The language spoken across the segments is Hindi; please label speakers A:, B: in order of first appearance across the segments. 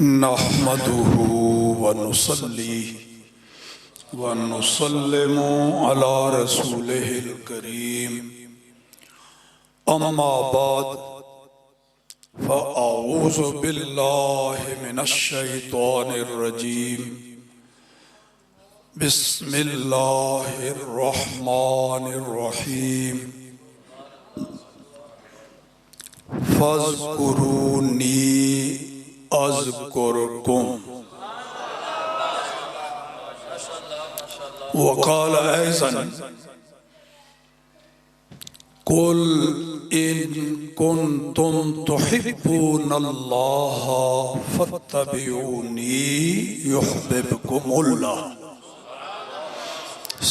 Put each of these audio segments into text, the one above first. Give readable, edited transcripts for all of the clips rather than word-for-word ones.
A: नहमदुहु व नुसल्ली व नुसल्लिमु अला रसूलिहिल करीम। अम्मा बाद फ़अऊज़ु बिल्लाहि मिनश शैतानिर रजीम। बिस्मिल्लाहिर रहमानिर रहीम। फ़ज़्कुरूनी अज़्कुरकुम वक़ाल ऐज़न कुल इन कुन्तुम तुहिब्बूनल्लाह फत्तबिऊनी युह्बिबकुमुल्लाह।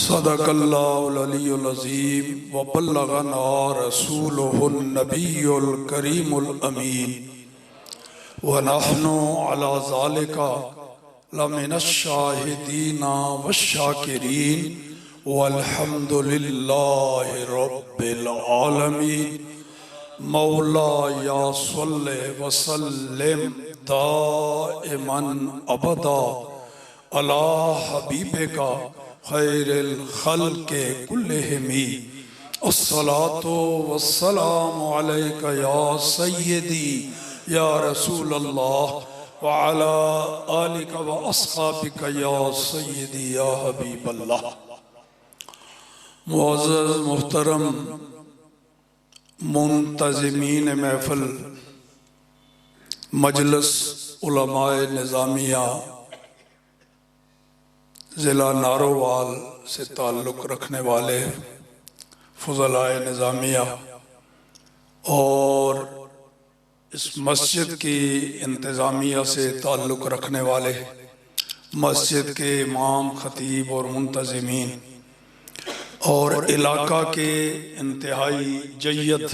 A: सदक़ल्लाहुल अलियुल अज़ीम व बल्लगना रसूलुहुन नबियुल करीमुल अमीन व नहनु अला ज़ालिका लमिनश शाहिदीना वश्शाकिरीन वल्हम्दुलिल्लाहि रब्बिल आलमीन। मौला या सल्ले व सल्लिम दाइमन अबदा अला हबीबिका खैरिल खल्क़ि कुल्लिहिमी। अस्सलातु वस्सलामु अलैका या सय्यदी या रसूल अल्लाह व अला आलिका व अस्हाबिका या सय्यदी या हबीब अल्लाह। मुअज़्ज़ज़ मुहतरम मुंतज़िमीन महफ़िल, मजलिस उलमाए निज़ामिया ज़िला नारोवाल से ताल्लुक़ रखने वाले फ़ुज़लाए निज़ामिया और इस मस्जिद की इंतज़ामिया से ताल्लुक़ रखने वाले मस्जिद के इमाम, ख़तीब और मुंतज़िमीन और इलाका के इंतहाई जय्यद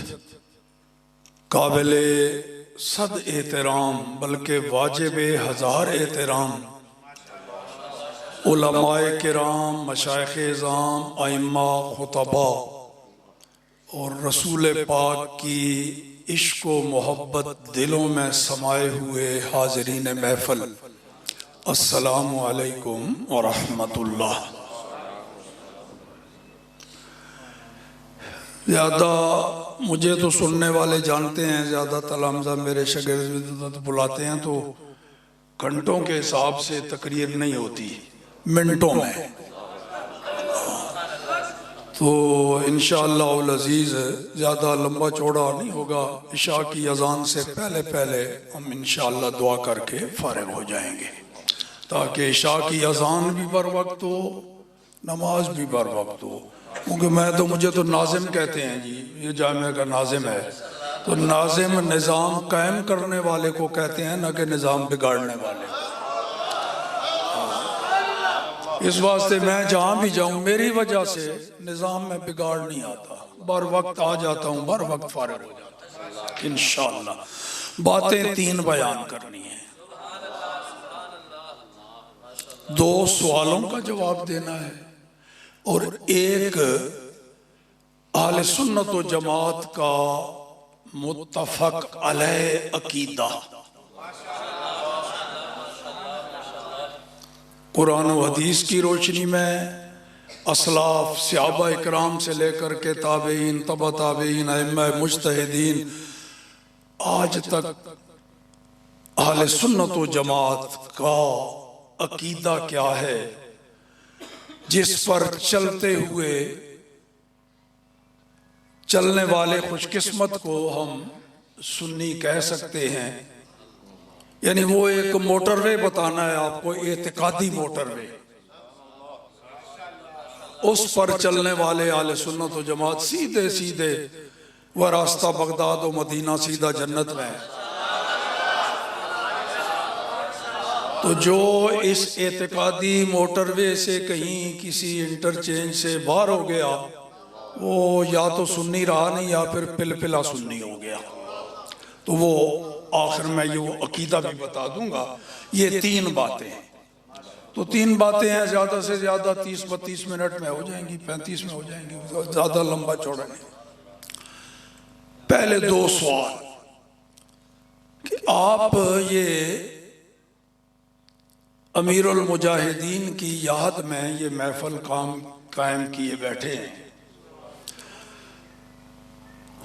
A: काबिल सद एहतराम बल्कि वाजिब हज़ार एहतराम उलमाए किराम, मशाइख़ इज़ाम, आइम्मा, खुतबा और रसूल पाक की इश्क़ व मोहब्बत दिलों में समाये हुए हाज़रीन महफ़िल, अस्सलामु अलैकुम व रहमतुल्लाह। ज़्यादा मुझे तो सुनने वाले जानते हैं, ज़्यादा तलामज़ा मेरे शागिर्द बुलाते हैं तो घंटों के हिसाब से तकरीर नहीं होती, मिनटों में। तो इंशाअल्लाह अज़ीज़ ज़्यादा लंबा चौड़ा नहीं होगा। इशा की अज़ान से पहले पहले हम इंशाअल्लाह दुआ करके फ़ारिग हो जाएंगे ताकि इशा की अज़ान भी बर वक्त हो, नमाज भी बर वक्त हो। क्योंकि मुझे तो नाज़िम कहते हैं जी, ये जामिया का नाज़िम है। तो नाज़िम निज़ाम कायम करने वाले को कहते हैं, ना कि निज़ाम बिगाड़ने वाले। इस वास्ते मैं जहाँ भी जाऊँ मेरी वजह से निज़ाम में बिगाड़ नहीं आता, बर वक्त आ जाता हूँ, बर वक्त फारिग हो जाता हूँ। इंशाअल्लाह बातें तीन बयान करनी है। दो सवालों का जवाब देना है और एक अहले सुन्नत व जमात का मुत्तफ़क़ अलैह अकीदा। कुरान व हदीस की रोशनी में असलाफ सहाबा इकराम से लेकर के ताबईन, तबा ताबईन, अइम्मा मुज्तहिदीन आज तक अहले सुन्नत व जमात का अकीदा क्या है, जिस पर चलते हुए चलने वाले खुशकिस्मत को हम सुन्नी कह सकते हैं। यानी वो एक मोटरवे बताना है आपको, एतिकादी मोटरवे। उस पर चलने वाले आले सुन्नत व जमात सीधे सीधे वह रास्ता बगदाद और मदीना सीधा जन्नत में है। तो जो इस एतिकादी मोटरवे से कहीं किसी इंटरचेंज से बाहर हो गया, वो या तो सुन्नी रहा नहीं या फिर पिलपिला सुन्नी हो गया। तो वो आखिर में ये वो अकीदा भी बता दूंगा। ये तीन बातें हैं। तो तीन बातें हैं, ज़्यादा से ज़्यादा 30-32 मिनट में हो जाएंगी, 35 में हो जाएंगी, ज़्यादा लंबा चौड़ा नहीं। पहले दो सवाल कि आप ये अमीरुल मुजाहिदीन की याद में ये महफिल कायम किए बैठे हैं।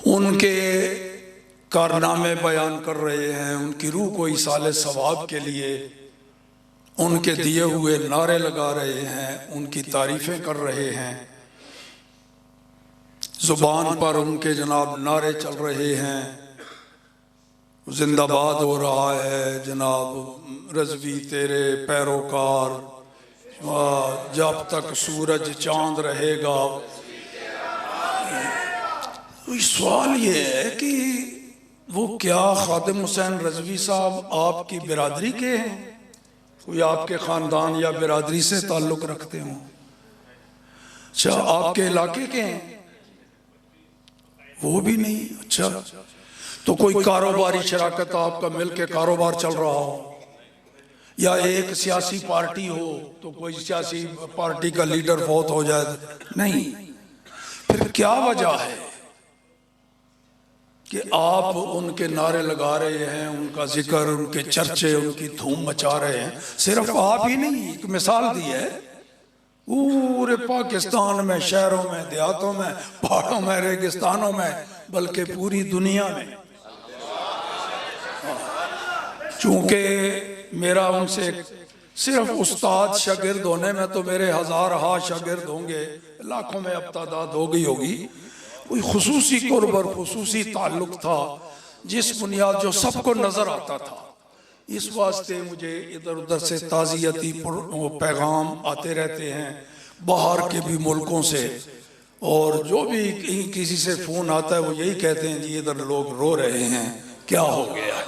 A: उनके कारनामे बयान कर रहे हैं, उनकी रूह को इसाले सवाब के लिए उनके दिए हुए नारे लगा रहे हैं, उनकी तारीफें कर रहे हैं। जुबान पर उनके जनाब नारे चल रहे हैं, जिंदाबाद हो रहा है जनाब रज़वी तेरे पैरोकार, जब तक सूरज चांद रहेगा। तो सवाल ये है कि वो क्या खादिम हुसैन रज़वी साहब आपकी बिरादरी के हैं, कोई आपके ख़ानदान या बिरादरी से ताल्लुक़ रखते हों? अच्छा, आपके इलाके के हैं? वो भी नहीं। अच्छा, तो कोई कारोबारी शराकत आपका मिल के कारोबार चल रहा हो, या एक सियासी पार्टी हो तो कोई सियासी पार्टी का लीडर फौत हो जाए? नहीं। फिर क्या वजह है कि आप उनके नारे लगा रहे हैं, उनका जिक्र, उनके चर्चे, उनकी धूम मचा रहे हैं? सिर्फ आप ही नहीं, एक मिसाल दी है पूरे पाकिस्तान में, शहरों में, देहातों में, पहाड़ों में, रेगिस्तानों में, बल्कि पूरी दुनिया में। चूंकि मेरा उनसे सिर्फ उस्ताद शागिर्द होने में तो मेरे हज़ार शागिर्द होंगे, लाखों में अब तादाद हो गई होगी। कोई खुसूसी कुर्ब और खुसूसी ताल्लुक था जिस बुनियाद जो सबको नजर आता था। इस वास्ते मुझे इधर उधर से ताज़ियती पैगाम आते रहते हैं, बाहर के भी मुल्कों से, और जो भी किसी से फ़ोन आता है वो यही कहते हैं जी इधर लोग रो रहे हैं, क्या हो गया।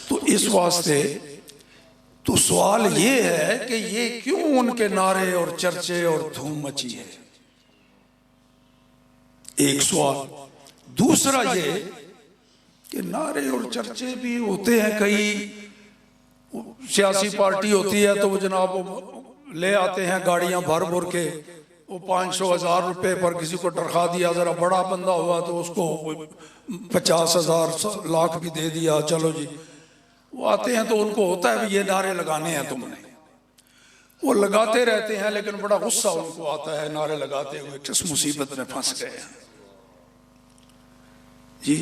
A: तो इस वास्ते तो सवाल ये है कि ये क्यों उनके नारे और चर्चे और धूम मची है, एक सवाल। दूसरा ये कि नारे और चर्चे भी होते हैं, कई सियासी पार्टी होती है तो वो जनाब ले आते हैं गाड़ियां भर भर के, वो 500,000 रुपये पर किसी को टरखा दिया, ज़रा बड़ा बंदा हुआ तो उसको 50,000 लाख भी दे दिया, चलो जी। वो आते हैं तो उनको होता है ये नारे लगाने हैं तुमने, वो लगाते रहते हैं, लेकिन बड़ा गुस्सा उनको आता है नारे लगाते हुए, किस मुसीबत में फंस गए हैं जी।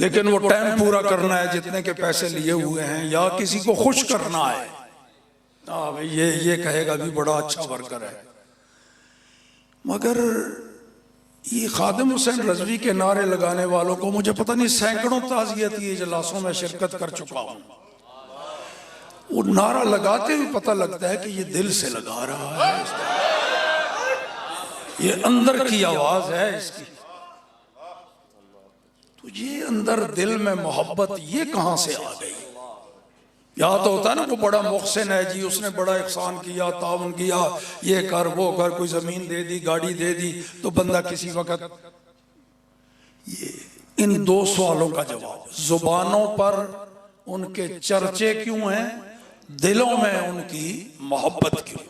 A: लेकिन वो टाइम पूरा करना है जितने के पैसे लिए हुए हैं, या किसी को खुश करना है। हाँ भाई ये कहेगा भी बड़ा अच्छा वर्कर है। मगर ये खादिम हुसैन रज़वी के नारे लगाने वालों को मुझे पता नहीं सैकड़ों ताज़ियती इजलासों में शिरकत कर चुका हूँ, वो नारा लगाते हुए पता लगता है कि ये दिल से लगा रहा है, ये अंदर की आवाज है इसकी। तो ये अंदर दिल में मोहब्बत ये कहां से आ गई? या तो होता है ना, वो बड़ा मुहसिन है जी, उसने बड़ा एहसान किया, ताउन किया, ये कर वो कर, कोई जमीन दे दी, गाड़ी दे दी, तो बंदा किसी वक्त। ये इन दो सवालों का जवाब, जुबानों पर उनके चर्चे क्यों हैं, दिलों में उनकी मोहब्बत क्यों है?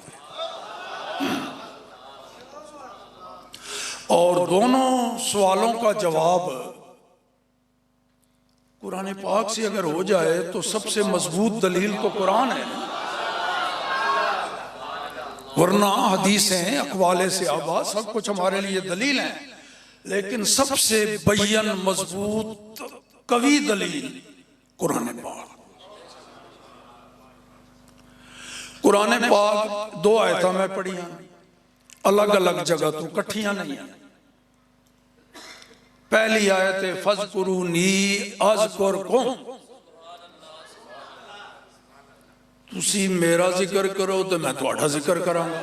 A: और दोनों सवालों का जवाब कुरान पाक से अगर हो जाए तो सबसे मजबूत दलील तो कुरान है, वरना हदीसें, अक़वाले से आबा सब कुछ हमारे लिए दलील है, लेकिन सबसे बय्यन मजबूत कवी दलील कुरान पाक। कुरान पाक दो आयता में पढ़िया, अलग अलग जगह तो कट्ठियां नहीं है। पहली आयत फज़कुरूनी अज़कुरकुम, तुसी मेरा जिक्र करो तो मैं तुम्हारा जिक्र करांगा।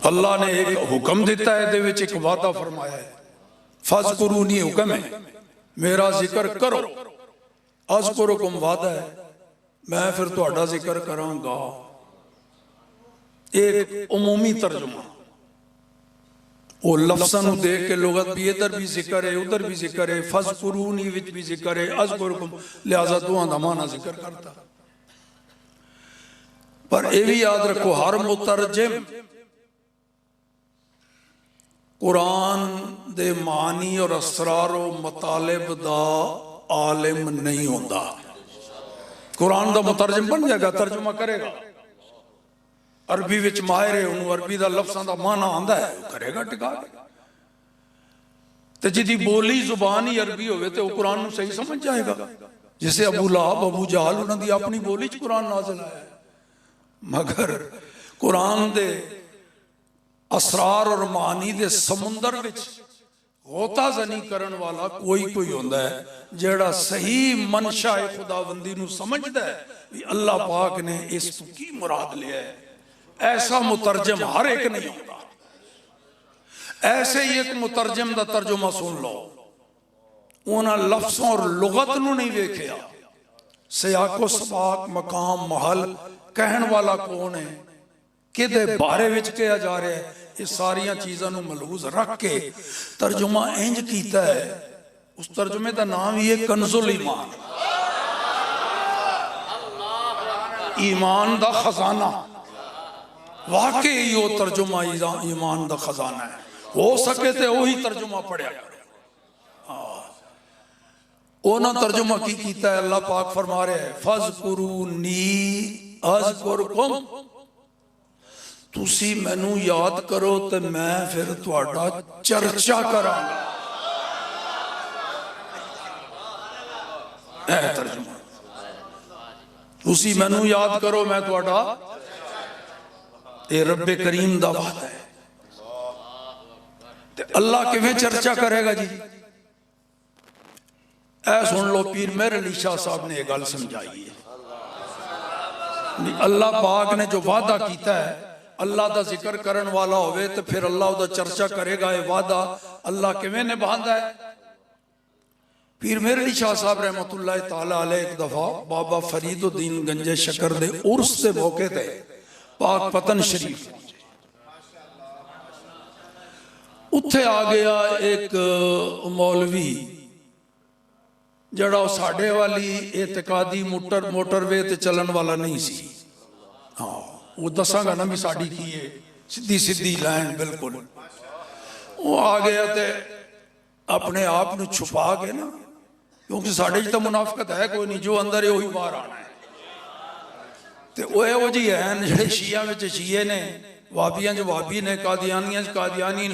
A: अल्लाह ने एक हुक्म दिता है, दे विच एक वादा फरमाया है, फज़कुरूनी हुक्म है, मेरा जिक्र करो, अज़कुरकुम वादा है, मैं फिर तुम्हारा जिक्र करांगा। एक उमूमी तर्जुमा, वो लफ्ज़ां देख के लुगत भी इधर भी जिक्र है, उधर भी जिक्र है, फज़कुरूनी विच भी जिक्र है, अज़कुरकुम, लिहाजा दुआ दा माना जिक्र करता। पर ये भी याद रखो, हर मुतरजिम कुरान दे मानी और असरार व मतालिब दा आलिम नहीं होता। कुरान का मुतरजम बन जाएगा, तर्जुमा करेगा, अरबी विच माहिर है, उन्होंने अरबी का लफ्ज़ों का माना आंदा है, करेगा टिका के। तो जिदी बोली जुबान ही अरबी होवे तो कुरान नूं सही समझ जाएगा। जिसे अबू लहब अबू जहल उन्होंने अपनी बोली च कुरान नाज़िल आया, मगर कुरान दे असरार और मानी दे समुंदर विच गोताजनी करन वाला कोई कोई होंदा है जेड़ा सही मनशा खुदाबंदी नूं समझदा है भी अल्लाह पाक ने इस की मुराद लिया है। ऐसा मुतरजम हर एक नहीं होता। ऐसे ही एक मुतरजम का तर्जुमा सुन लो, उन्होंने लफ्ज़ों और लुगत नूं नहीं वेख्या, सियाको सबाक मकाम महल कहन वाला कौन है, किदे बारे विच कहा जा रहा है, ये सारिया चीज़ों को मलूज रख के तर्जुमा इंज कीता है। उस तर्जुमे का नाम ही है कंजुल ईमान, ईमान दा खजाना। वाकई वो तर्जुमा ईमान दा खजाना है। हो सके तो वही तर्जुमा पढ़िया करो। उन्होंने तर्जुमा की कीता है, अल्लाह पाक फरमा रहे हैं फज़कुरूनी अज़कुरकुम, तुसी मैनू याद करो तो मैं फिर तुहाडा चर्चा करांगा। तर्जुमा, तुसी मैनू याद करो मैं तुहाडा, ये रब्बे करीम दा वादा है। अल्लाह किवें चर्चा करेगा जी? ऐ सुन लो, पीर मेहर अली शाह साहब ने यह गल समझाई है। अल्लाह पाक ने जो वादा किया है, अल्लाह का जिक्र करने वाला होवे तो फिर अल्लाह उदा चर्चा करेगा। ये वादा अल्लाह किवें निभांदा है? पीर मेहर अली शाह साहब रहमतुल्लाह तआला अलैह एक दफा बाबा फरीदुद्दीन गंजे शकर दे उर्स के मौके ते पाक पतन शरीफ उत्थे आ गया एक मौलवी जड़ा साढ़े वाली एतकादी मोटरवे ते चलन वाला नहीं सी। हाँ, वो दसांगा ना भी साड़ी की है, सीधी सीधी लाइन बिल्कुल। वो आ गया ते अपने आप को छुपा के ना, क्योंकि साढ़े तो मुनाफकत है कोई नहीं, जो अंदर है वही बाहर आना है। तो वो जी है जो शिया में शिये ने, वाबियां जो वाबी ने, कादियानियां कादियानी।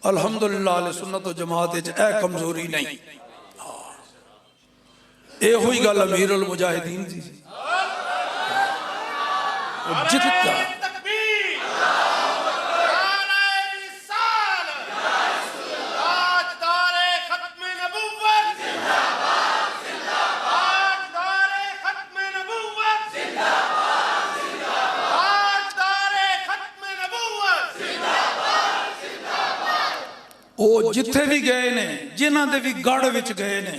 A: अल्हम्दुलिल्लाह अहले सुन्नत व जमात ए कमजोरी नहीं। ये हुई गल अमीर उल मुजाहिदीन दी जितना वो जिथे भी गए ने, जिन्हां दे भी गढ़ विच गए ने,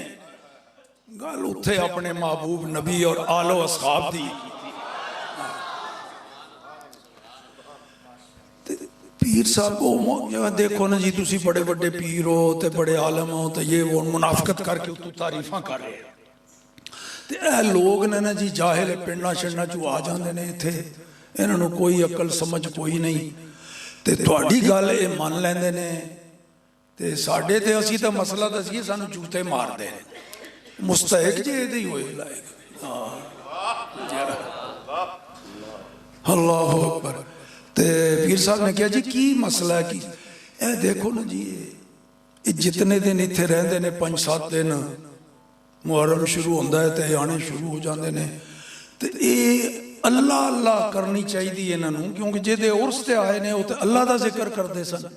A: गल उत्थे अपने महबूब नबी और आलो असहाब दी। पीर साहब को देखो ना जी, तुसी बड़े बड़े पीर हो ते बड़े आलम हो तो ये वो मुनाफकत करके तू तारीफा कर रहे हो। ते ए लोग ने ना जी जाहिल पिंडा शिंडा चू आ जाते ने, इत्थे इन्हां नूं कोई अकल समझ कोई नहीं। ते तुहाडी गल ये मन लैंदे ने ते साडे ते असीं तां मसला दसीए सानूं जूते मारदे ने। मुस्तहिक जी ये होए लायक। अल्लाह अकबर। ते पीर साहब ने कहा जी की मसला है? कि ए देखो ना जी, ये जितने दिन इत्थे रहंदे ने 5-7 दिन मुहर्रम शुरू होंदा है ते आने शुरू हो जाते हैं। तो ये अल्लाह अल्लाह करनी चाहिए इन्हां नूं, क्योंकि जिहदे उर्स ते आए ने वो तो अल्लाह का जिक्र करते सन।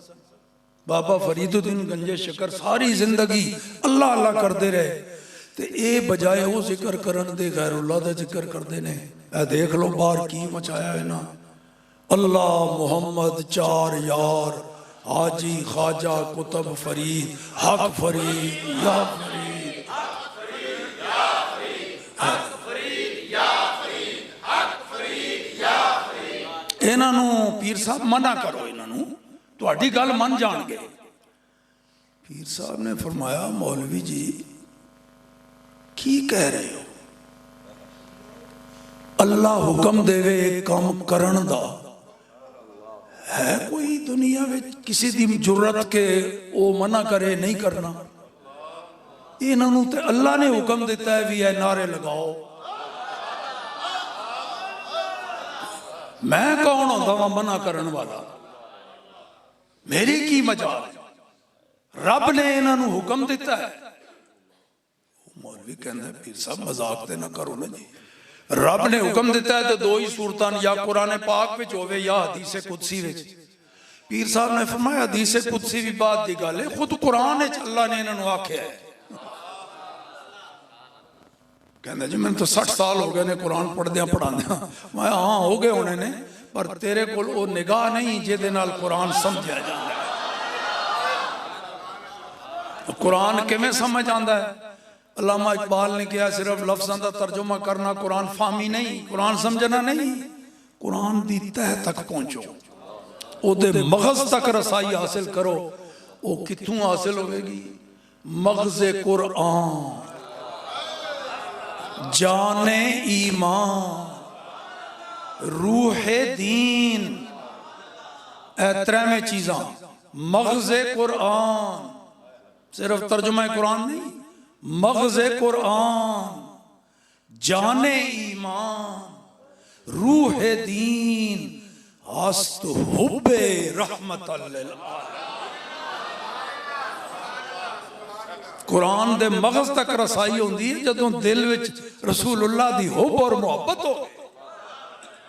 A: बाबा फरीदुद्दीन गंजे शकर सारी जिंदगी अल्लाह अल्लाह करते रहे, तो ये बजाय वो जिक्र करन दे गैरुल्लाह का जिक्र करते ने। देख लो बाहर की मचाया है ना, अल्लाह मोहम्मद 4 यार हाजी ख्वाजा कुतुब फरीद हक फरीद या फरीद। इन्हों पीर साहब मना करो, इन्हों तुहाडी गल मन जान गए। पीर साहब ने फरमाया मौलवी जी की कह रहे हो? अल्लाह हुक्म देवे काम करन दा है कोई दुनिया में किसी दी जुर्रत के वो मना करे नहीं करना? इन्हों तो अल्लाह ने हुक्म दिता है भी है नारे लगाओ। मैं कौन होंदा वा मना करने वाला? मेरी की मजाल? रब ने इन्हों हुक्म दिता है। मौलवी कहना पीर साहब मजाक ते ना करो ना जी, रब ने हुक्म दिता है तो दो ही सूरतां, या कुरान पाक विच होवे या हदीस कुदसी विच। पीर साहब ने फरमाया हदीस कुदसी भी बात दी गल है, खुद कुरान विच अल्लाह ने इन्हों आख्या है। कहना जी मैंने तो 60 साल हो गए ने कुरान पढ़द्या पढ़ाद्या। मैं हाँ हो गए होने ने, पर तेरे कोल वो निगाह नहीं जिहदे नाल कुरान समझिया जांदा है। कुरान किवें समझ आंदा है? अल्लामा इकबाल ने कहा सिर्फ लफ्ज़ां दा तर्जुमा करना कुरान फाहमी नहीं, कुरान समझना नहीं। कुरान दी तह तक पहुंचो, ओदे मगज़ तक रसाई हासिल करो। वो कित्थों हासिल होगी? मगज़े कुरान, जाने ईमान, रूहे दीन, ए त्रेवें चीज़ां। मगज़े कुरान सिर्फ तर्जुमा कुरान नहीं, मगज़े कुरान, जाने ईमान, रूहे दीन, हस्त हुब्बे रहमतल लिल आलमीन। कुरान दे मगज़ तक रसाई होंदी है जदों दिल विच रसूलुल्लाह दी हुब और मुहब्बत हो।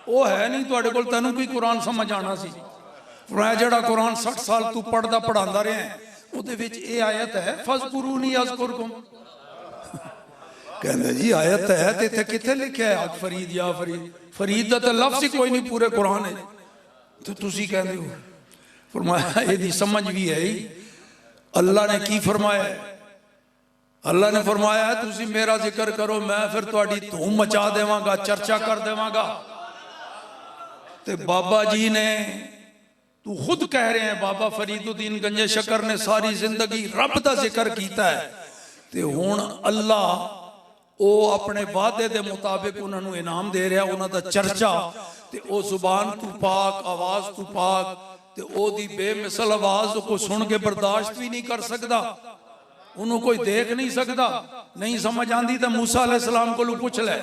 A: वो है नहीं तुहाडे कोल तैनूं कोई कुरान समझ आना सी। फरमाया जेड़ा कुरान 60 साल तू पढ़दा पढ़ांदा रहा है, उहदे विच ये आयत है फज़कुरूनी अज़कुरकुम। कहंदे जी आयत है ते इत्थे कित्थे लिखिआ है अज फरीद या फरीद? फरीद दा ते लफ्ज़ ही कोई नहीं पूरे कुरान है, तो तुसी कहंदे हो। फरमाया इहदी समझ भी है ही। अल्लाह ने की फरमाया? अल्लाह ने फरमाया तुसी मेरा जिक्र करो, मैं फिर तुहाडी धूम मचा देवांगा, चर्चा कर देवांगा। ते बाबा जी ने, तू खुद कह रहे हैं बाबा फरीदुद्दीन गंजे शकर ने सारी जिंदगी रब का जिक्र किया है, ते हुण अल्लाह वो अपने वादे के मुताबिक उन्होंने इनाम दे रहा। उन्होंने चर्चा ते ओ जुबान तू पाक, आवाज तू पाक, ते ओदी बेमिसल आवाज को सुन के बर्दाश्त भी नहीं कर सकता, उन्होंने कोई देख नहीं सकता। नहीं समझ आती तो मूसा अलैहिस्सलाम को पूछ ले।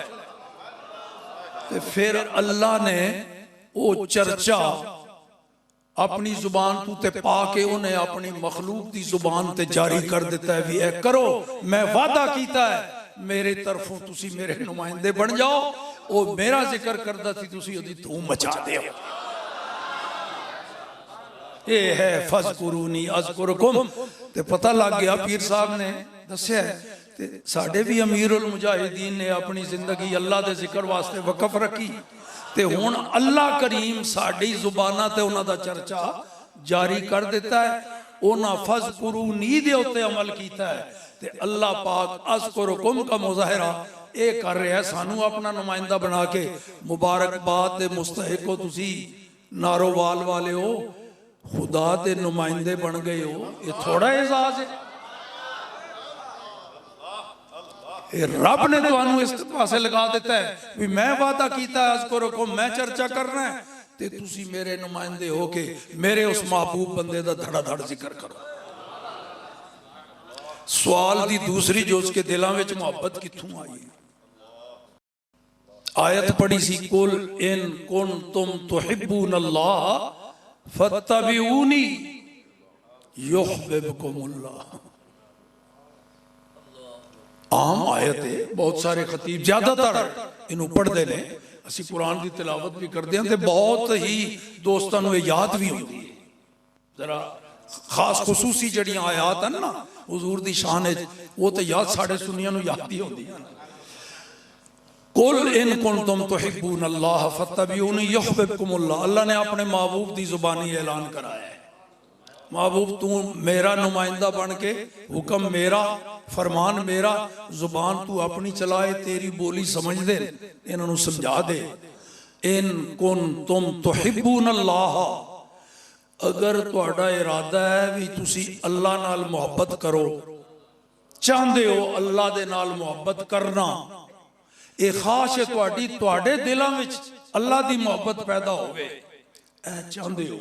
A: ते फिर अल्लाह ने वो चर्चा अपनी जुबान तू ते पा के उन्हें अपनी मखलूक की जुबान ते जारी कर दिता है भी ए करो, मैं वादा किया है मेरे तरफों तुसी मेरे नुमाइंदे बन जाओ। वो मेरा जिक्र करता सी, तुसी ओदी धूम मचा दे। ये है फज़कुरूनी अज़कुरकुम। ते पता लग गया पीर साहब ने दस्या ते साडे भी अमीरुल मुजाहिदीन ने अपनी जिंदगी अल्लाह के जिक्र वास्ते वकफ रखी। ते हुण अल्लाह करीम साडी जुबाना ते उन्हां दा चर्चा जारी कर दिता है। उन्हां फज़कुरूनी दे उत्ते अमल कीता है ते अल्लाह पाक अज़कुरकुम का मुज़ाहिरा ये कर रहा है। सानू अपना नुमाइंदा बना के मुबारकबाद दे मुस्तहिक हो, तुसी नारोवाल वाले हो, खुदा दे नुमाइंदे बन गए हो। ये थोड़ा एजाज है? रब ने तुहानू इस पासे लगा दिता है भी मैं वादा किया अज़कुरकुम, मैं चर्चा करना है, ते तुसी मेरे नुमाइंदे हो के मेरे उस महबूब बंदे दा धड़ाधड़ जिक्र करो। सवाल दी दूसरी जो उसके दिलों में मुहब्बत कित्थों आई? आयत पढ़ी सी कुल इन कुंतुम तुहिब्बूनल्लाह फत्तबिऊनी युहब्बुकुमुल्लाह। आम आयत है, बहुत सारे खतीब ज्यादातर इनू पढ़ते हैं। असी कुरान की तिलावत भी करते हैं, बहुत ही दोस्तों को याद भी होती है। जरा खास खसूसी जड़ियां आयात हैं ना हुजूर दी शान है, वो तो याद साढ़े सुन्नियां नूं याद ही होती है। कुल इन कुंतुम तुहिब्बूनल्लाह फत्तबिऊनी युहब्बुकुमुल्लाह। अल्लाह ने अपने महबूब दी जुबानी ऐलान कराया है, महबूब तू मेरा नुमाइंदा बन के, हुक्म मेरा, फरमान मेरा, जुबान तू अपनी चलाए, तेरी बोली समझ दे, इन्होंने समझा दे। इन कुंतुम तुहिब्बूनल्लाह, अगर तुहाडा इरादा है भी तुसी अल्लाह नाल मुहब्बत करो, चाहते हो अल्लाह दे नाल मुहब्बत करना, ये खास है तुहाडी, तुहाडे दिलों में अल्लाह दी मुहब्बत पैदा होवे, ऐ चाहते हो,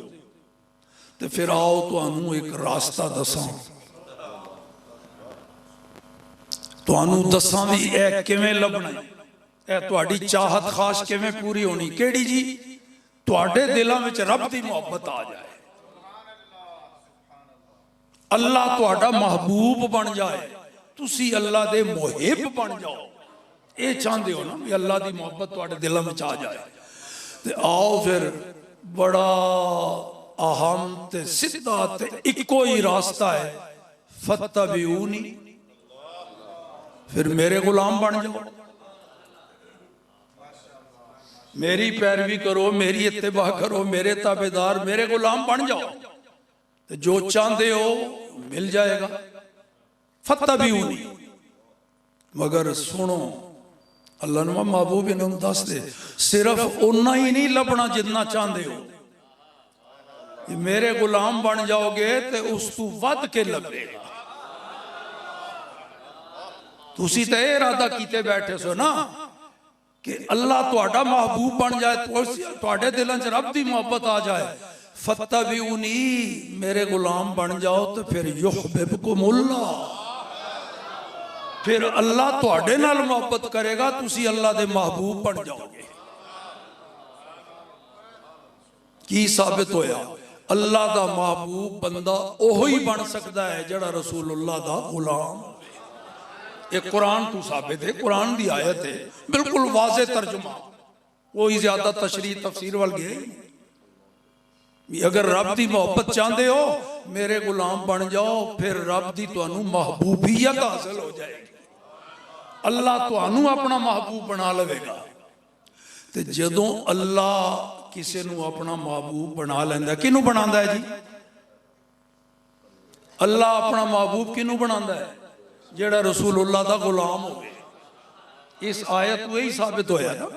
A: तो फिर आओ तुहानू एक रास्ता दसां। तुहानू दसां भी ए किवें लभना, ए तुहाडी चाहत खाश किवें पूरी होनी। केड़ी जी? तुहाडे दिलां विच रब दी मोहब्बत आ जाए, अल्लाह तुहाडा महबूब बन जाए, तुसी अल्लाह दे मुहिब बन जाओ। ये चाहते हो ना भी अल्लाह की मोहब्बत तुहाडे दिलों में आ जाए। तो आओ फिर बड़ा अहम ते सीधा ते इको ही रास्ता है, फत्तबिऊनी, फिर मेरे गुलाम बन जाओ, मेरी पैरवी करो, मेरी इत्तिबा करो, मेरे ताबेदार, मेरे गुलाम बन जाओ, तो जो चाहते हो मिल जाएगा। फत्तबिऊनी, मगर सुनो अल्लाह ने महबूब इन्होंने दस दे, सिर्फ उन्ना ही नहीं लभना जितना चाहते हो। मेरे गुलाम बन जाओगे तो उस तू वध के लभेगा। तुसी तो यह इरादा कीते बैठे सो ना कि अल्लाह तुहाडा महबूब बन जाए, तुहाडे दिलों च रब दी मोहब्बत आ जाए। फत्तबिऊनी, मेरे गुलाम बन जाओ, तो फिर युहबिबकुमुल्लाह, फिर अल्लाह तुहाडे नाल मोहब्बत करेगा, तुसी अल्लाह दे महबूब बन जाओगे। की साबित होया? अल्लाह दा महबूब बंदा ओहो ही बन सकता है जड़ा रसूलुल्लाह दा गुलाम। एक कुरान तू साबित है, कुरान दी आयत है, बिल्कुल वाज़े तर्जुमा, कोई ज्यादा तशरीह तफसीर वाल गए। अगर रब दी मोहब्बत चाहते हो मेरे गुलाम बन जाओ, फिर रब दी तुहानू महबूबियत हासिल हो जाएगी, अल्लाह तुहानू अपना महबूब बना लवेगा। तो जदों अल्लाह किसी नू अपना महबूब बना लैंदा, किनू बनांदा है जी? अल्लाह अपना महबूब किनू बनांदा है? जेड़ा रसूलुल्लाह दा गुलाम होवे। इस आयत को यही साबित होया ना।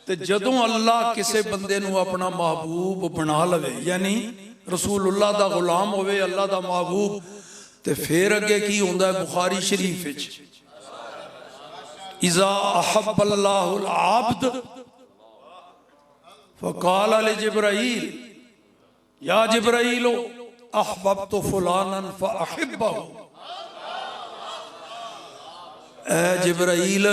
A: तो जदों अल्लाह किसी बंदे नू अपना महबूब बना लवे, यानी रसूलुल्लाह दा गुलाम होवे, अल्लाह दा महबूब, तो फिर अगे की होंदा है? बुखारी शरीफ विच इज़ा अहब्बल्लाहुल आब्द फ़क़ाल लि जिब्राईल या जिब्राईल अहबब्तु फुलानन फ़अहिब्बहु। ऐ जिब्राईल,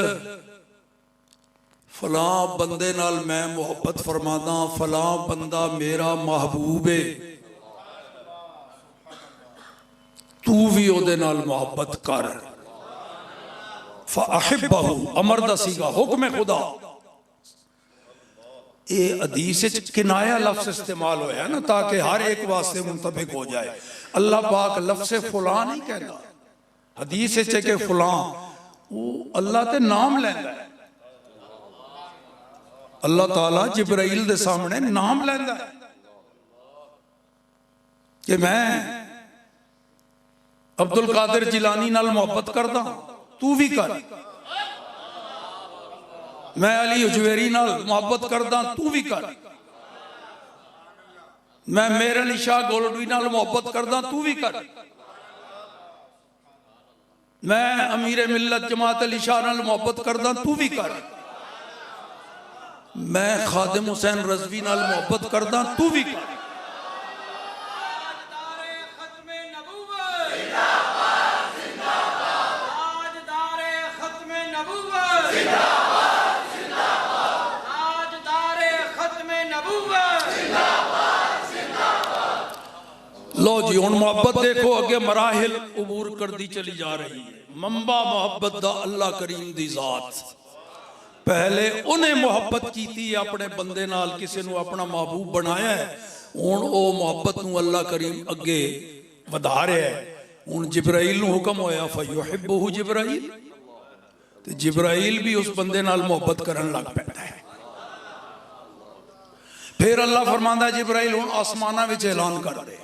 A: फलां बंदे नाल मैं मोहब्बत फरमादा, फलां बंदा मेरा महबूब है, तू भी ओदे नाल मोहब्बत कर। फ़अहिब्बहु अमर दा सीगा, हुक्म खुदा। ये हदीस किनाया लफ्ज़ इस्तेमाल होया ना, ताकि हर एक वास्ते मुंतबिक हो जाए। अल्लाह पाक लफ्ज़ फुलां नहीं कहता हदीस के फुलां, वो अल्लाह ते नाम लैंदा है। अल्लाह ताला जिब्राईल दे सामने नाम लैंदा है कि मैं अब्दुल कादिर जिलानी नाल मोहब्बत करदा, तू भी कर। मैं अली उजवेरी नाल मोहब्बत करदा, तू भी कर। मैं मेर अली शाह गोलडवी नाल मोहब्बत करदा, तू भी कर। मैं अमीर मिल्लत जमात अली शाह नाल मोहब्बत करदा, तू भी कर। मैं खादिम हुसैन रज़वी नाल मोहब्बत करदा, तू भी कर। लो जी, हुण मोहब्बत देखो अगे मराहिल उबूर करती चली जा रही है। मंबा मोहब्बत दा अल्लाह करीम दी जात। पहले उन्हें मोहब्बत की थी अपने बंदे नाल, किसी नू अपना महबूब बनाया है। हुण ओ मोहब्बत नू अल्लाह करीम अगे वधा रहा है। हुण जिब्राईल नू हुक्म होया फयुहिब्बुहु जिब्राईल, ते जिब्राईल भी उस बंदे नाल मोहब्बत करन लग पैंदा है। फिर अल्लाह फरमांदा जिब्राईल हुण आसमानां विच ऐलान कर दे,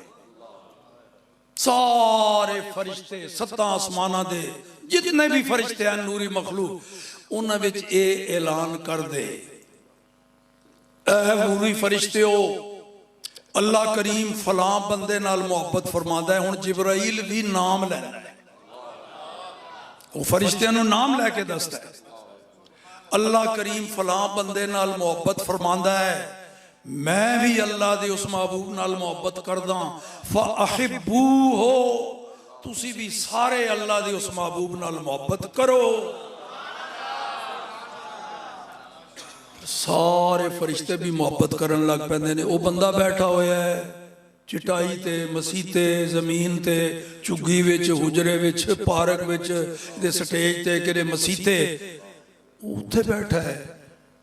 A: सारे फरिश्ते सत्तां आसमानां दे जितने भी फरिश्ते हैं नूरी मखलूक, उन्हां विच ये ऐलान कर दे, ऐ नूरी फरिश्तेओ अल्लाह करीम फलां बंदे नाल मोहब्बत फरमांदा है। हुण जिब्राईल भी नाम लैंदा है, वो फरिश्तियां नूं नाम लैके दसदा है। अल्लाह करीम फलां बंदे नाल मोहब्बत फरमांदा है, मैं भी अल्लाह दे उस महबूब नाल मोहब्बत करदा। फ़अहिब्बूहु, तुसी भी सारे अल्लाह दे उस महबूब नाल मोहब्बत करो। सारे फरिश्ते भी मोहब्बत करन लग पैंदे ने। वो बंदा बैठा होया है चटाई ते, मसीते, जमीन ते, झुग्गी विच, हुजरे विच, पार्क विच, दे स्टेज ते, किरे मसीते, उत्थे बैठा है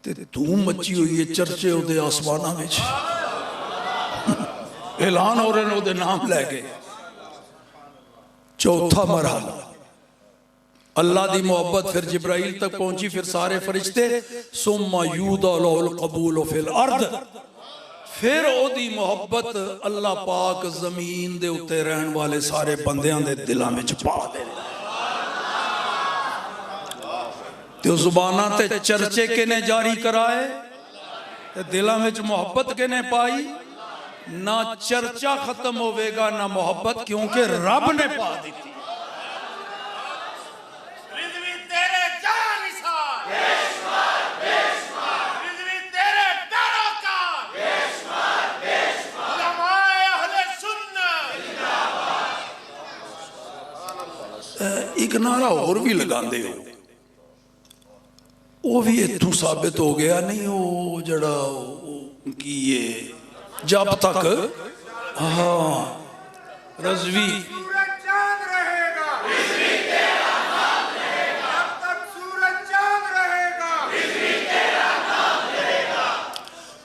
A: ते धूम मची हुई है, चर्चे उहदे आसमानां विच, ऐलान हो रहे ने उहदे नाम लैके। चौथा मरहला अल्लाह दी मोहब्बत फिर जिब्राइल तक पहुंची, फिर सारे फरिश्ते। सुम्मा यूदा लहुल कबूल फिल अर्द, फिर ओदी मोहब्बत अल्लाह पाक जमीन दे उत्ते रहन वाले सारे बंदियां दे दिलां विच पा दे। ते जुबानां ते चर्चे किने जारी कराए ते दिलां विच मोहब्बत किने पाई? ना चर्चा खत्म होवेगा ना मोहब्बत, क्योंकि रब ने पा दी। एक नारा और भी लगाते हो, वो भी इथों साबित हो गया नहीं, वो जड़ा की ये जब तक हाँ रजवी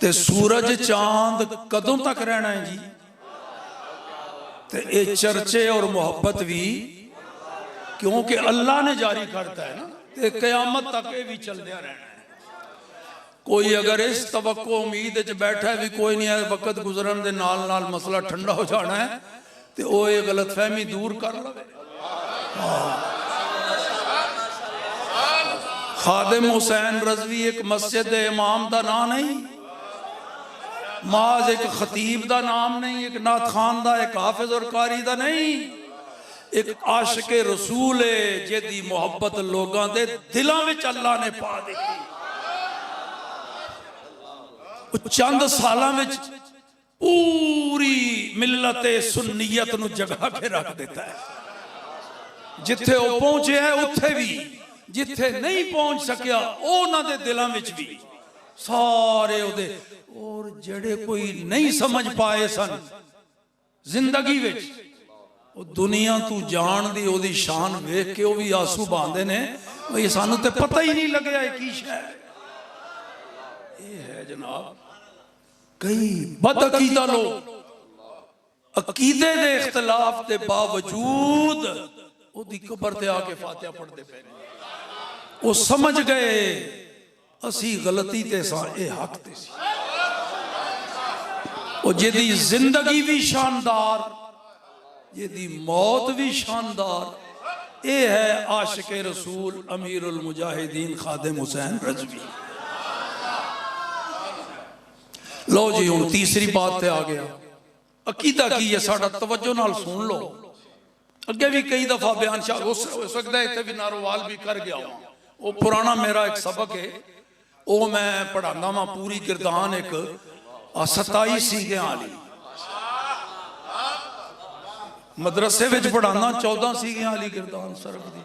A: ते सूरज चांद कदों तक रहना है जी? ते ये चर्चे और मोहब्बत भी क्योंकि अल्लाह ने जारी करता है ना, ते कयामत तक ये भी चलता रहना है। कोई अगर इस तवक्को उम्मीद च बैठा है भी कोई नहीं है वक्त गुजरन दे नाल नाल मसला ठंडा हो जाना है, तो वो ये गलतफहमी दूर कर लवे। खादिम हुसैन रजवी एक मस्जिद इमाम का नाम नहीं, माज एक खतीब का नाम नहीं, एक नात खान का, एक हाफिज और कारी का नहीं, एक आशिके रसूल है जिहदी मोहब्बत लोगों के दिलों में अल्लाह ने पा दी। चंद सालों में पूरी मिलत सुन्नीयत नूं जगा के रख देता है। जिथे वो पहुंचे है उत्थे भी, जिथे नहीं पहुंच सकिया उन्होंने दिलों में भी सारे उहदे। और जेड़े कोई नहीं समझ पाए सन जिंदगी विच, वो दुनिया तू जान दी ओदी शान वेख के वो भी आंसू बहांदे ने, भाई सानू ते पता ही नहीं लगे की शै ये है जनाब। कई बदअकीदा लोग अकीदे दे इख्तलाफ के बावजूद ओदी कबर ते आके फातिहा पढ़ते पे, वो समझ गए असी गलती ते सा, ये हक ते सी। वो जिहदी जिंदगी भी शानदार, जिहदी मौत भी शानदार, ये है आशिके रसूल अमीरुल मुजाहिदीन खादिम हुसैन रजवी। लो जी हुण तीसरी बात पे आ गया, अकीदा की है साडा, तवज्जो नाल सुन लो। अगे भी कई दफा बयान हो सकता है, इत्थे भी नारोवाल भी कर गया हूं। वो पुराना मेरा एक सबक है, वो मैं पढ़ाना वा पूरी गिरदान एक 27 सीगे वाली मदरसे विच पढ़ाना, 14 सीगे वाली गिरदान सरफ दी।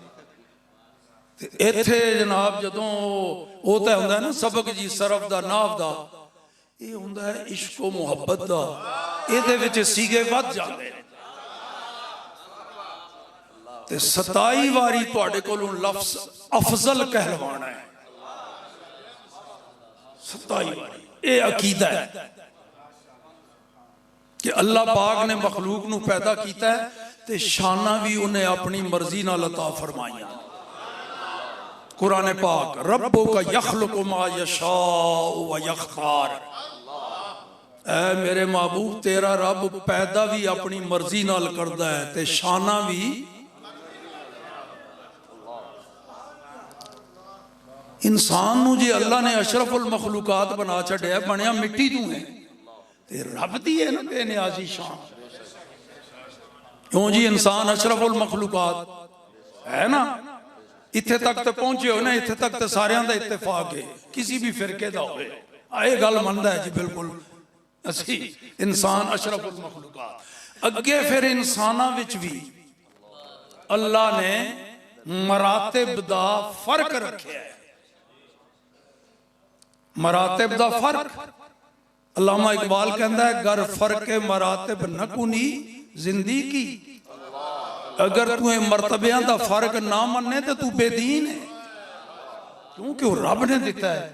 A: इत्थे जनाब जदों वो तो हुंदा है ना सबक जी सरफ दा नाव दा, ये हुंदा है इश्क व मुहब्बत दा, इहदे विच सीगे वध जांदे ने। ते 27 वारी तुहाडे कोलों लफ्ज अफजल कहलवाना है, 27 वारी। ये अकीदा है कि अल्लाह पाक ने मखलूक नू पैदा किया है ते शाना भी उन्हें अपनी मर्जी नाल अता फरमाइया। कुरान पाक रब्बुका यखलुकु मा यशाउ व यख्तार, ऐ मेरे महबूब तेरा रब पैदा भी अपनी मर्जी नाल करदा है ते शाना भी। इंसान नू जी अल्लाह ने अशरफुल मखलूकात बना छड्या, बनया मिट्टी तू है ते रब दी है ना बेनियाजी शान। क्यों जी इंसान अशरफुल मखलूकात है ना, इत्थे तक तो पहुंचे हो ना, इत्थे तक तो सारियां दा इत्तेफाक है, किसी भी फिरके दा होवे ये गल मनदा है जी बिल्कुल असी इंसान अशरफुल मखलूकात। अगे फिर इंसानां विच भी अल्लाह ने मरातिब दा फर्क रखे है। मरातिब दा फर्क, अल्लामा इकबाल कहता है गर फर्क मरातिब न कुनी जिंदगी, अगर तू मरतबियां दा फर्क ना मन्ने तो तू बेदीन है, क्योंकि वो रब ने दिता है।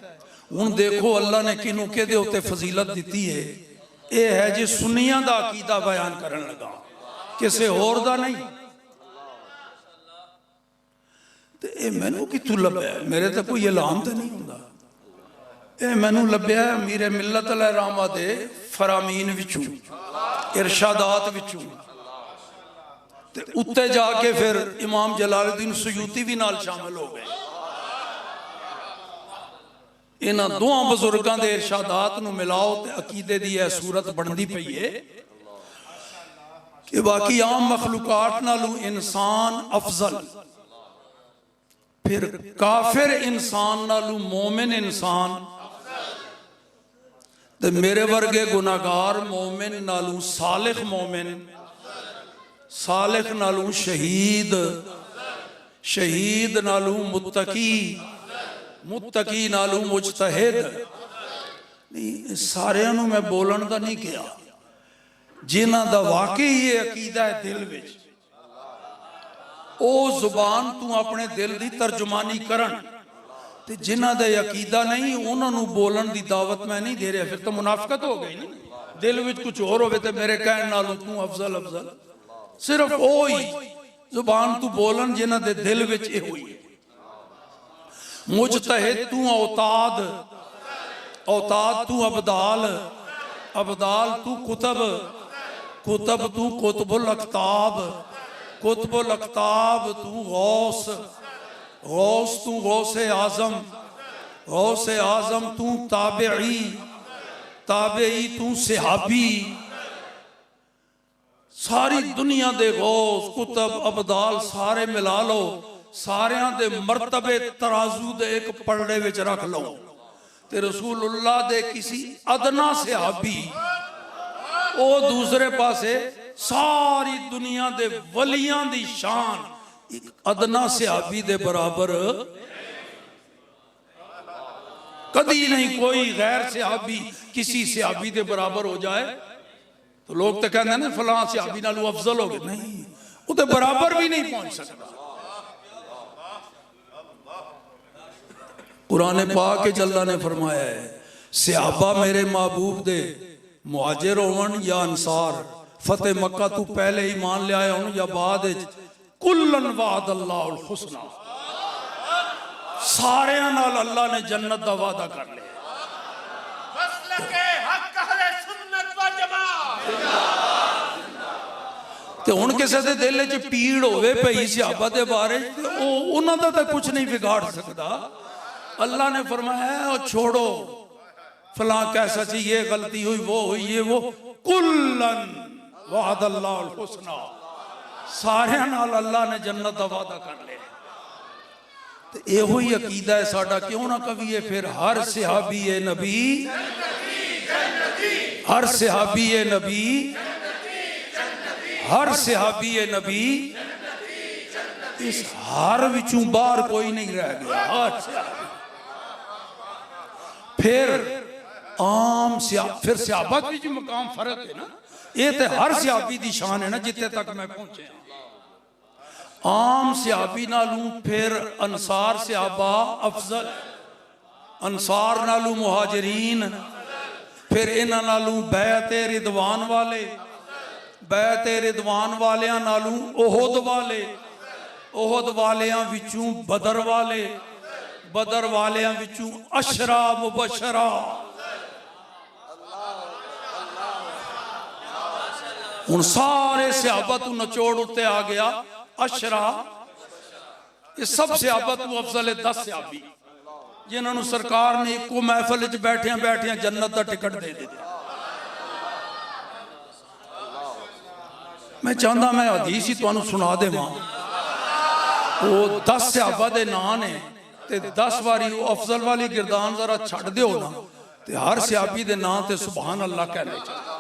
A: हुण देखो अल्लाह ने किनू के दे उत्ते फजीलत दी है। यह है जी सुन्नियां दा अकीदा बयान करन लगा, किसी होर दा नहीं। ते ए मैनू कित्थों लभ्या? मेरे तो कोई ऐलान तो नहीं हुंदा। ए मैनू लभ्या मीरे मिल्लत अल रहमा दे फरामीन विचों, इरशादात विचों। ते उत्ते जाके फिर इमाम जलालुद्दीन सुयूती भी नाल शामिल हो गए। इन्हां दोवां बुजुर्गां दे इरशादात नूं मिलाओ ते अकीदे दी यह सूरत बनदी पई है कि बाकी आम मखलूकात नालों इंसान अफजल, फिर काफिर इंसान नालों मोमिन इंसान, ते मेरे वर्गे गुनाहगार मोमिन नालों सालिख मोमिन, सालिख नालों शहीद, शहीद नालों मुत्तकी, मुत्तकी नालों मुजतहिद। नहीं सारियां नूं मैं बोलन दा नहीं कहा, जिन्हां दा वाकई ये अकीदा है दिल विच, ओ जुबान तू अपने दिल दी तर्जुमानी करन, ते जिन्हां दा अकीदा नहीं उन्हां नूं बोलन दी दावत मैं नहीं दे रहा। फिर तो मुनाफिकत हो गई ना। दिल विच कुछ होर होवे ते मेरे कहण नालों तू अफजल अफजल, सिर्फ ओ ही जुबान तू बोलन जिन्हां दे दिल विच इहो ही। मुजतहिद तू औताद, औताद तू अबदाल, अबदाल तू कुतब, कुतब तू कुतबुल अख्ताब, कुतबुल अख्ताब तू गौस, गौस तू गौसे आजम, गौसे आजम तू ताबेई, ताबेई तू सहाबी। सारी दुनिया दे गौस कुतब अबदाल सारे मिला लो, सारियां दे मर्तबे तराजू दे एक पलड़े विच रख लो, ते रसूलुल्लाह दे किसी अदना सहाबी ओ दूसरे पासे सारी दुनिया दे वलियां दी शान एक अदना सहाबी दे बराबर कदी नहीं। कोई गैर सहाबी किसी सहाबी दे बराबर हो जाए तो लोग तो कहते हैं ना फलां सहाबी नालों अफजल हो गए, नहीं वो तो बराबर भी नहीं पहुंच सकता। कुरान पाक के अल्लाह ने फरमाया है सहाबा मेरे महबूब दे मुहाजिर होवन या अंसार, फतेह मक्का तू पहले ईमान ले आया हो या बाद, कुल्लन वादल्लाहुल हुस्ना, सारियां नाल अल्लाह ने जन्नत दा वादा कर लिया। ते हुण किसी दे दिल च पीड़ होवे पई सहाबा दे बारे उन्हां दा तां कुछ नहीं बिगाड़ सकदा। अल्लाह ने फरमाया छोड़ो फलां कैसा सी, ये गलती हुई वो हुई ये वो, कुल्लन वादल्लाहुल हुस्ना, सारियां नाल अल्लाह ने जन्नत दा वादा कर लिया। ते इहो ही अकीदा है साडा, क्यों ना कविए फिर हर सहाबी ए नबी, हर सहाबी ए नबी, हर सहाबी ए नबी, इस हर विचों बाहर कोई नहीं रह गया। हर सहाबी फिर आम फिर सहाबा की जो मकाम फर्क है ना, ये तो हर सहाबी की शान है ना जिथे तक मैं पहुंचे। आम सहाबी नालों फिर अंसार सहाबा अफजल, अंसार नालों मुहाजिरीन, फिर इन्हां नालों बैत रिदवान वाले, बैत रिदवान वालियां नालों ओहद वाले, ओहद वालियां विचों बदर वाले, बदर वालियां विचों अशरा मुबशरा। हुण सारे सहाबा तू नचोड़ उत्ते आ गया अशरा, ये सब सहाबा तू अफजल 10 सहाबी जिन्होंने सरकार ने एको महफिल च बैठिया बैठिया जन्नत का टिकट दे दिया। मैं चाहता मैं हदीस ही तुहानू सुना देवां, वो 10 सहाबा दे नाम ने ते 10 बारी वो अफजल वाली गिरदान जरा छड़ दिओ ना, ते हर सहाबी दे नाम ते सुभान अल्लाह कहने चाहिए।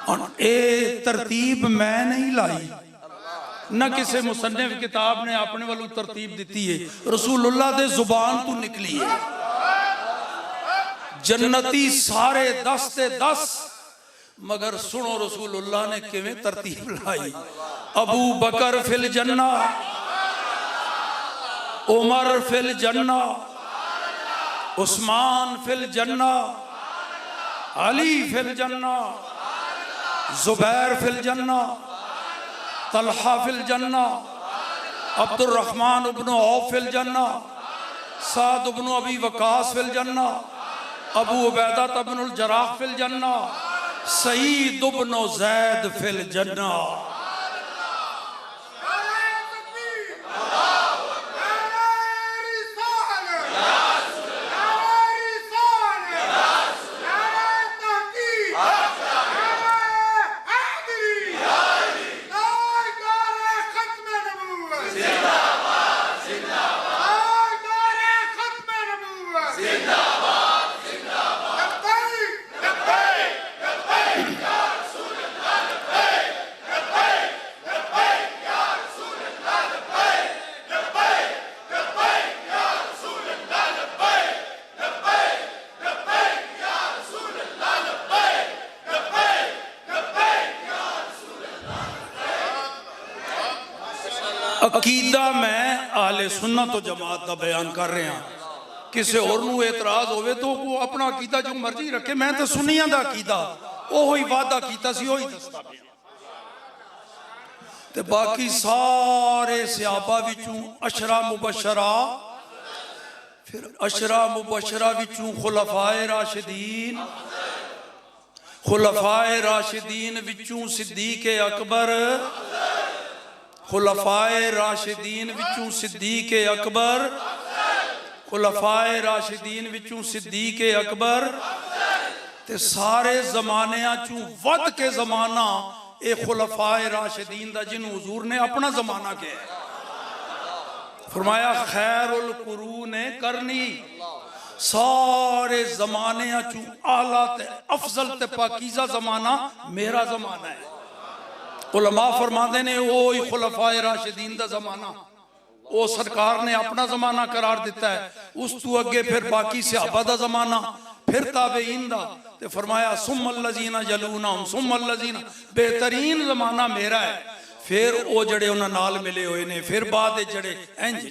A: ए तरतीब मैं नहीं लाई, ना किसी मुसन्निफ किताब ने अपने वालों तरतीब दी है, रसूलुल्लाह दे जुबान तो निकली है। जन्नती सारे 10 ते 10, मगर सुनो रसूलुल्लाह ने किवें तरतीब लाई। अबू बकर फिल जन्ना, उमर फिल जन्ना, उस्मान फिल जन्ना, अली फिल जन्ना, जुबैर फिल जन्ना, तलहा फिल जन्ना, अब्दुल रहमान इब्न औफ फिल जन्ना, साद इब्न अबी वकास फिल जन्ना, अबू उबैदा इब्नुल जराह फिल जन्ना, सईद इब्न ज़ैद फिल जन्ना। अकीदा मैं आले सुन्नत तो जमात का बयान कर रहा, किसी होर नूं एतराज होवे तो वो अपना अकीदा जो मर्जी रखे। मैं तो सुन्नियां दा अकीदा ओही वादा कीता सी ओही दसदा पिया। ते बाकी सारे सहाबा विचों अशरा मुबशरा, फिर अशरा मुबशरा विचों खुलफाए राशिदीन, खुलफाए राशिदीन विचों सिद्दीक अकबर, खुलफाए राशिदीन विचों सिद्दीक अकबर, खुलफाए राशिदीन विचों सिद्दीक अकबर, ते सारे जमानियां चों वध के जमाना ए खुलफाए राशिदीन दा जिन्हों हुजूर ने अपना जमाना कहा है। फरमाया खैरुल कुरून करनी, सारे जमानियां चों आला ते अफजल ते पाकीज़ा जमाना मेरा जमाना है। उलमा फरमाते ने वो खुलफाए राशिदीन दा जमाना वो सरकार ने अपना जमाना करार दिता है। उस तू अगे फिर बाकी सहाबा दा जमाना, फिर ताबेईन दा, ते फरमाया सुम्मल लजीना यलूनहुम सुम्मल लजीना, बेहतरीन जमाना मेरा है। फिर वो जड़े उन्हां नाल मिले हुए ने, फिर बाद जड़े इंज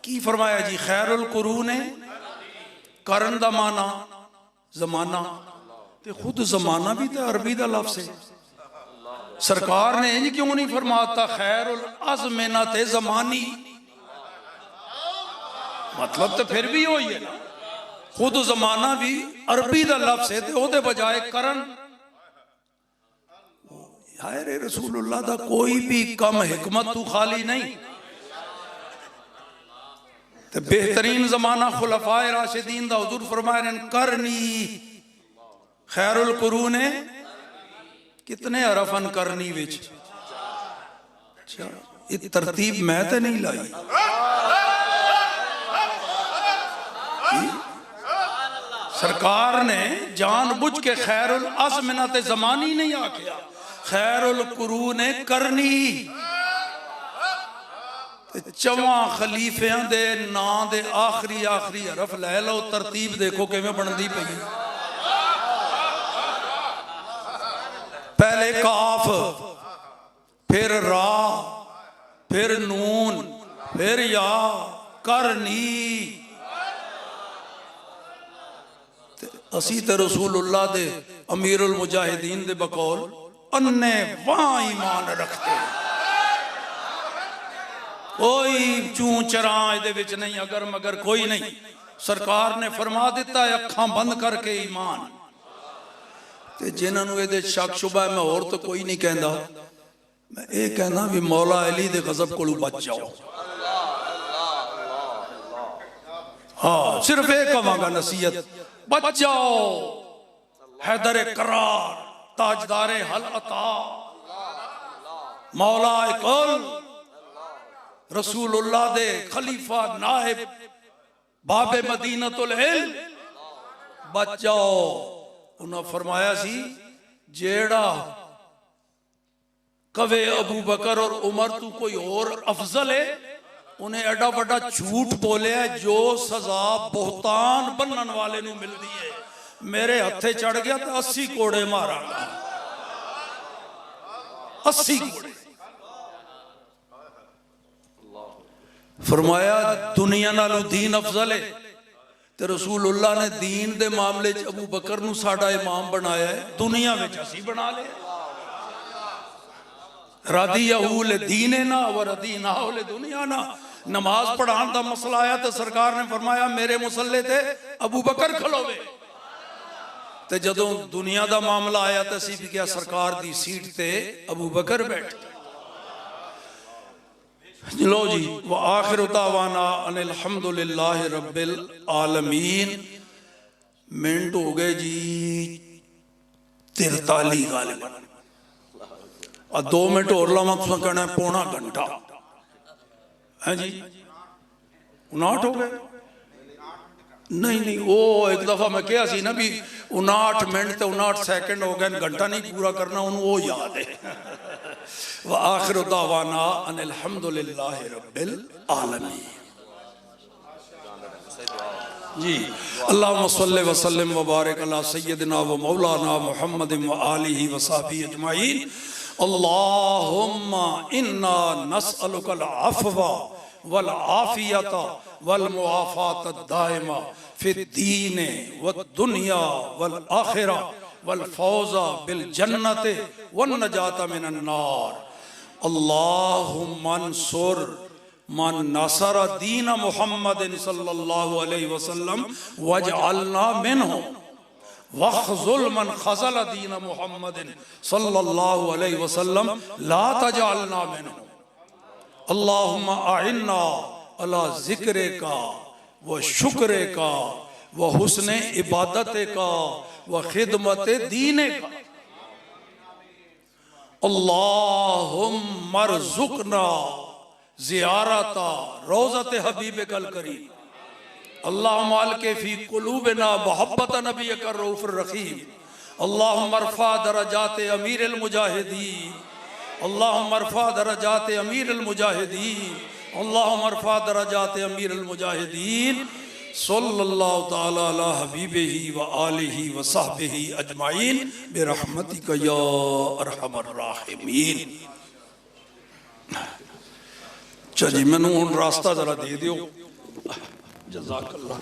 A: की फरमाया जी खैरुल कुरून करन दा माना जमाना, ते खुद जमाना भी तो अरबी का लफ्ज़ है। सरकार ने इंज क्यों नहीं फरमाता खैरुल अज़मिना ते ज़मानी, मतलब तो फिर भी वही है ना। खुद जमाना भी अरबी का लफ्ज़ है, तो ओदे बजाय करन। यार रसूलुल्लाह दा कोई भी कम हिकमत तू खाली नहीं। तो बेहतरीन जमाना खुलफाए राशिदीन दा हुजूर फरमाए ने करनी खैरुल कुरून कितने अरफन करनी विच। अच्छा ये तरतीब मैं तो नहीं लाई, सरकार ने जानबूझ के खैरुल अज़मिना ते ज़मानी नहीं आखिया, खैरुल कुरून करनी। चौवां खलीफियां दे नां दे आखिरी आखिरी हरफ लै लो, तरतीब देखो किवें बनदी पई। पहले काफ, फिर रा, फिर नून, फिर या, करनी। असी तो रसूलुल्लाह दे अमीरुल मुजाहिदीन दे बकौल अन्ने वहां ईमान रखते, कोई चूं चरां इहदे विच नहीं, अगर मगर कोई नहीं। सरकार ने फरमा दिता है अखां बंद करके ईमान। ते जिन्होंने ये शक शुबा है, मैं और तो कोई नहीं कहता, मैं ये कहना भी मौला अली दे गजब को बच जाओ। हाँ सिर्फ एक कहांगा नसीहत, बच जाओ। हैदर करार, ताजदारे हल अता, मौला कुल, रसूलुल्लाह दे खलीफा नाहिब, बाबे मदीनतुल इल्म, बच जाओ। उन्हें फरमाया सी जेड़ा कवे अबू बकर और उमर तू कोई और अफजल है, उन्हें एडा बड़ा झूठ बोले जो सजा बहुतान बनने वाले नू मिलती है। मेरे हथे चढ़ गया तो 80 कोड़े मारांगा, 80 कोड़े। फरमाया दुनिया नालों दीन अफजल है, ते रसूलुल्लाह ने दीन दे मामले च अबू बकर नू साडा इमाम बनाया है, दुनिया में असी बना ले। रदियहू ले दीने ना व रदीनाहू ले दुनिया ना। नमाज पढ़ाने का मसला आया तो सरकार ने फरमाया मेरे मुसल्ले ते अबू बकर खलोवे, ते जदों दुनिया का मामला आया तो असी भी क्या सरकार की सीट ते अबू बकर बैठ। लो जी, व आखिर दावाना अनिल हम्दुलिल्लाहि रब्बिल आलमीन। मिनट हो गए जी 43 गालिबन, और 2 मिनट और लावा तो कहना पौना घंटा है जी। 59 हो गए? नहीं नहीं, वो एक दफा मैं कहा सी ना भी 59 मिनट तो 59 सेकंड हो गए, घंटा नहीं पूरा करना, उन्होंने वो याद है। व आखिर दावाना अनिल हम्दुलिल्लाहि रब्बिल आलमीन। जी अल्लाहुम्मा सल्लि व सल्लिम व बारिक अला सय्यदिना व मौलाना मुहम्मद व आलिहि व सहबिहि अजमाइन। अल्लाहुम्मा इन्ना नस्अलुकल अफ़वा वल आफियता वल मुआफ़ात दाइमा फिद दीन व दुनिया वल आखिरा वल फौज़ा बिल जन्नति वन नजात मिनन नार। अल्लाहुम्मा अंसुर मन नसर दीन मुहम्मद सल्लल्लाहु अलैहि वसल्लम वजअलना मिनहुम वख़्ज़ुल मन ख़ज़ल दीन मुहम्मद सल्लल्लाहु अलैहि वसल्लम ला तजअलना मिनहुम। अल्लाहुम्मा अइन्ना अला ज़िक्रिका व शुक्रिका व हुस्ने इबादतिका व खिदमत दीनिका। अल्लाहुम्मा रज़ुक़ना ज़ियारता रोज़त हबीबिकल करीम। अल्लाहुम्मा अलक़ि फ़ी क़ुलूबिना मुहब्बत नबिय्यिकर रऊफ़िर रहीम। अल्लाहुम्मा रफ़ा दरजात अमीरिल मुजाहिदीन। अल्लाहुम्मा रफ़ा दरजात अमीरिल मुजाहिदीन। अल्लाहुम्मा रफ़ा दरजात अमीरिल मुजाहिदीन। सल्लल्लाहु तआला अला हबीबिही व आलिही व सहबिही अजमाइन बिरहमतिका या अरहमर राहिमीन। जी मैनू हुण रास्ता जरा दे दियो। जज़ाकल्लाह।